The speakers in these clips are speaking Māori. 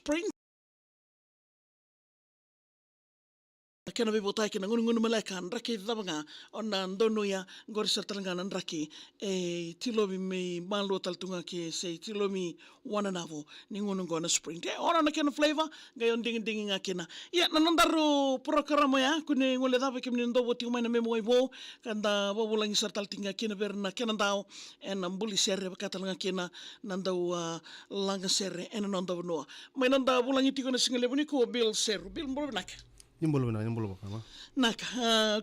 spring. Kena bibotai kena ngun malakan raki dabanga ona ndono ya ngor sertalanga raki tilomi me malo taltunga ke se tilomi wana navo ningun ngona spring te ora na kena flavor gayon ding akena ya nanandaru programa ya kune ngole dava kemni ndo boti umana memo ibo kanda bobulangi sertal tinga kena berna kena ndao en ambuli serre katalanga kena nandau langa serre en nandau noa mai nanda bulangi tikona singale buni ko bil serru bil mbolnak Nyembolo ba. Nak,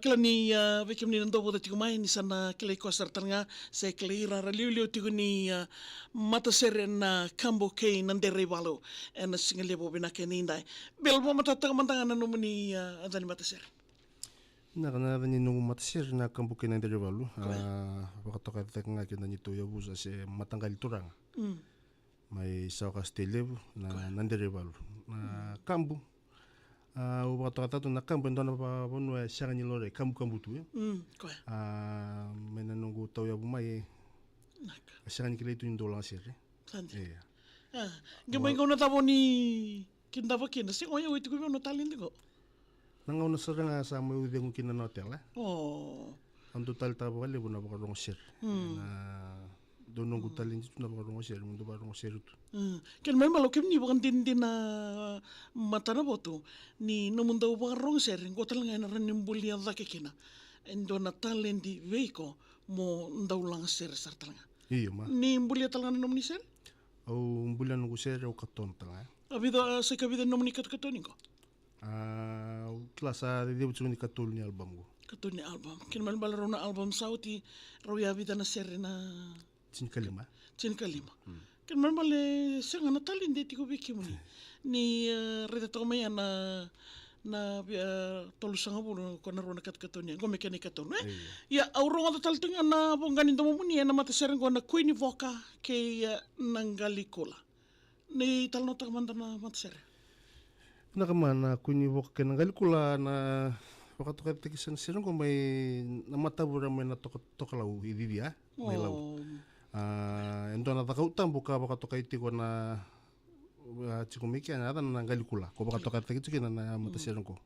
kila ni vikim ni nando boda tiku mai ni sana kila iko sartanga se kila ira liu tiku ni mata sere na kambo kei nandere walo en single bo bina ke nindai. Bel bo mata taka mantanga na numu ni adani mata sere. Na ni nungu matasir na kambu kena ndere walu. Wakatoka teka kena ni toya busa se matangali turang. Mai sauka stelevu na nandere walu. Na kambu. Wakatoka na kambu ndona pa bonu sianga ni lore kambu tu ya. Mena nungu toya bumai. Sianga ni kile tu ndola sere. Sante. Gimana kau nata boni kinda bakina sih oya witu kau nata lindi ko. Nanga una saranga sa mo udengu kina na hotel Oh. Antu tal ta bale buna ba rong ser. Na dono gutalin tu na ba rong ser mundo ba rong ser tu. Kan memang lo kemni bukan din na mata na boto ni no mundo ba rong ser ko talanga na ran nimbuli ada kekina. Endo na talendi veiko mo ndaulang ser sartalanga. Iyo ma. Ni mbuli talanga no ni ser? Au bulan ngu ser o katon tanga. Abida se kabida no ni katoni ko. Klasa de debu ni katul ni album go. Katoni album. Kan memang balarona album sauti rawya vida na ser na Cin kalima. Kan memang le senga na talindi tiko biki muni. Ni reda to mai na tolusanga bulu ko na rona katoni go mekani katon ya auronga taltinga na bongani to muni na mata ser go na kuini voka ke nangalikola. Ni talno ta mandana mata ser. Nakamana kuini voka ke nangalikula na wakatoka tekisan ser go mai na mata bura mai na tokalau ididia mai lau. Ento na takautan buka wakatoka iti ko na chikumiki ana na nangalikula ko wakatoka tekituki na mata ser go.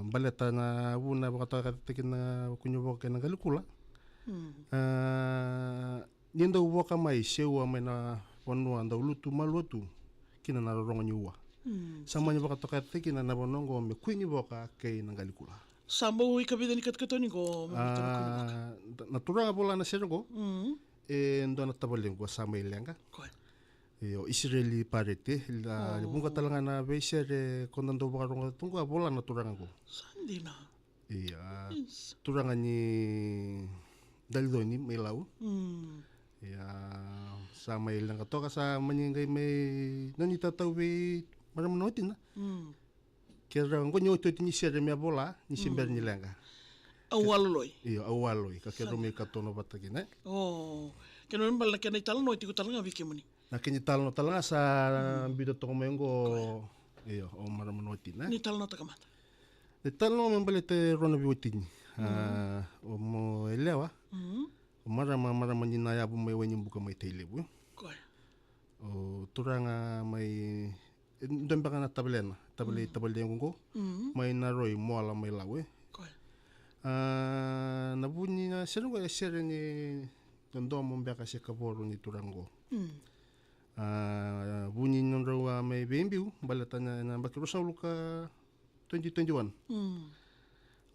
Baleta na buna wakatoka tekina kuini voka ke nangalikula. Nindo voka mai sewa mai na wanu anda ulutu malutu kina na ronga nyua. Samanya wakatoka tekina na bonongo me kuini voka ke nangalikula. Sambo ikabida ni katoni ko. Naturanga bola na ser go. Ndo na tabalengwa sama ilenga. Israeli parete la bunga talanga na beisere kondando baronga tunga bola na turanga go. Sandina. Iya. Turanga ni dalidoni melau. Ya sama ilenga toka sa manyingai me nani tatawi maramanotin na. Kera ngo nyoto ni sere me bola ni simber ni lenga. Awaloi. Iyo awaloi ka kero me katono batakina. Oh. Kena memang la kena italo no tiku talanga biki muni. Na kenya talno talanga sa bido to mengo iyo o maramanotin na. Ni talno ta kamata. Ni talno membalete rona biwitini. O mo elewa. Marama ni na yabu mai wenyi buka mai telebu. O turanga mai ndembanga na tabelena. Tabele ngo. Mai na roi moala mai lawe. Na bunyi na seru ga sere ni tondo mo mbeka se kaboro ni turango. Bunyi nonro mai bembiu balatana na bakirosa luka 2021.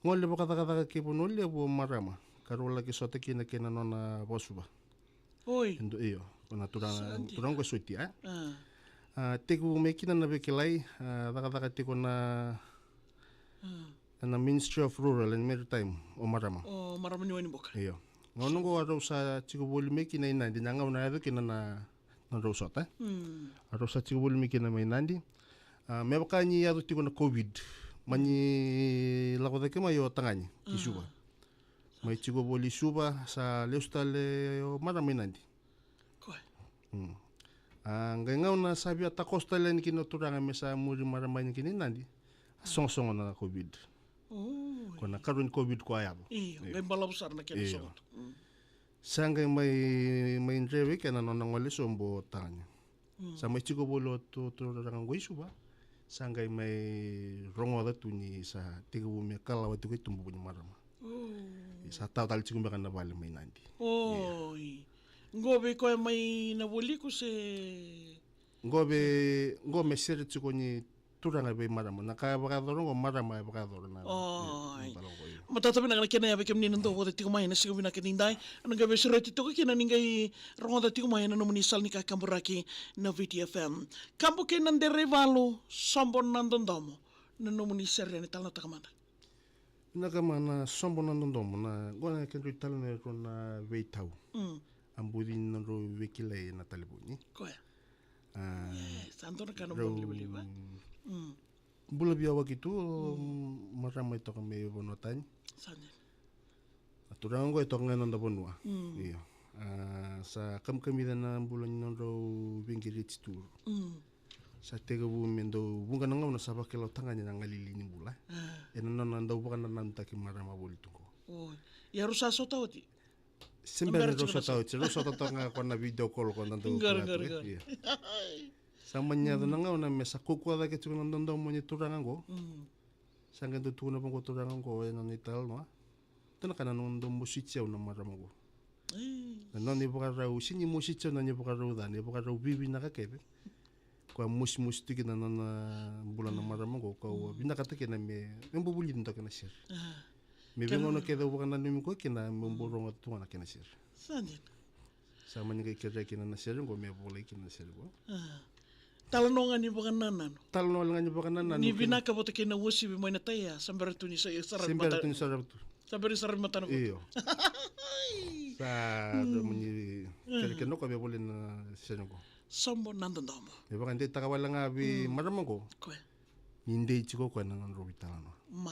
Ngole boka taka ke bonole bo marama. Karola ke sote kina kena nona bosuba. Oi. Endo iyo. Kona turango suiti teku mekina na bekelai taka teko na Ministry of Rural and Maritime o marama. O marama ni wani boka. Iyo. Ngonongo aro sa chiku boli mekina ina di nanga una ado kina na rosota. Aro sa chiku boli mekina mai nandi. Mebaka ni ado tiko na COVID. Mani lako dake mai o tangani kisuba. Mai chiku boli suba sa leustale o marama nandi. Ngai ngau na sabi ata costa len kino turanga mesa muri marama ni kini nandi. Song na COVID. Kona karun COVID ko ayabo. Iyo, ngai bala besar na kena songot. Sangay may ndrewe kaya nanonangwali sombo tanya. Sa mai tiko bolo to rangang go isu ba. Sangai mai rongo da tuni sa tiga bumi kala watu ko tumbu punya marama. Sa tau tal tiko mbaka na vale mai nandi. Oi. Ngobe ko mai na boli ko se Ngome sere tiko ni turanga be marama na ka baka dorongo marama baka dorona. Oi. Matatabi na kena ya bekem ni nando ko tiko mai na sigo bina ketindai. Ano gabe sere tito ko kina ningai rongo da tiko mai na no munisal ni ka kamburaki na VTFM. Kambu ke nandere valo sombon nandondomo na no munisal ni tal na takamana. Nakamana sombo nandondomo na gona kendu talo ne rona veitau. Ambudi nando vekile na talibuni. Koe. Santo na kano boli ba? Bula biawa gitu marama ito kami bonotan. Sanya. Aturang ko ito ngayon na bonua. Iyo. Sa kami na bulan nando bingirits tour. Sa tega bumendo bunga nang na sabak kilo tangan niya ngalilini bula. Eno nando bukan nanda ki marama boli tuko. Oh. Ya rusa sota oti. Sembere rosa tau, rosa tau nga ko na video call ko nando. Gar. Samanya do nanga na mesa kuku ada ke tuku nando mo ni turangan ko. Sanga do tuna pang ko turangan ko eno ni tal no. Tana kana nando musitsia na marama ko. Na ni buka rau sini musitsia na ni buka rau da ni buka rau bibi na ka kebe. Ko mus tiki na bulan na marama ko binakata ke na me mbubuli ndo kana sir. Me vengo no queda bukan na nimi ko kina memborong at tuana kina sir. Sanya. Sama ni kay kira kina na sir ko me boleh kina sir ko. Talonongan ni bukan nanan. Talon nga niyo bukan na Ni binaka boto kina wosi bi mo na taya sambar tu ni sa sarar Simber mata. tu ni sarap tu. Sabar mata na. Iyo. Sa muni kira no ko me boleh na sir ko. Sombo nandondomo. Me bukan di takawala nga bi marama ko. Koe. Hindi chiko ko na robitala no. Ma.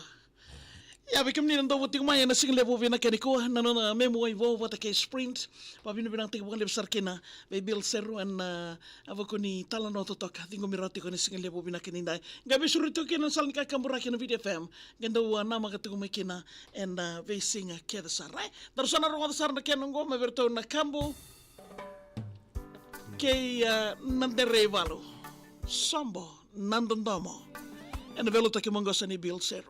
Ya bekem ni nando buting maya na single level na keniko na na memo ay vo wata ke sprint pabino binang tig bukan lebsar kena be bil seru an avo ko ni talano to tok tingo mirati ko ni single level na kenindai gabe surito kena sal ni ka kambura kena VTFM ganda wa nama ka tugo mekena and ve singa keda sarai darsana ro sar na kenongo me berto na kambo ke nandere valo sombo nandondomo and velo to ke mongosa ni bil seru.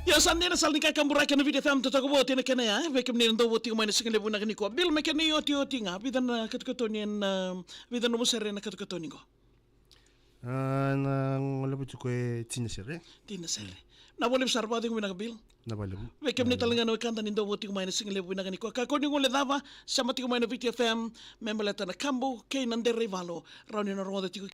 Ya sanena sal nika kamburai kana video fam tata ko bote na kana ya veke mni ndo bote ko minus single buna kani ko bil me kani oti nga bidan katkatoni en bidan no musere na katkatoni ko Na wala po ko tina sire. tina sere na boleh besar badi ko bil Na bale mo. veke mni talanga no kanta nindo bote ko minus single buna kani ko ka ko ningo le dava sama ti ko minus video fam membeleta na kambu kay nande rivalo rauni na roda ti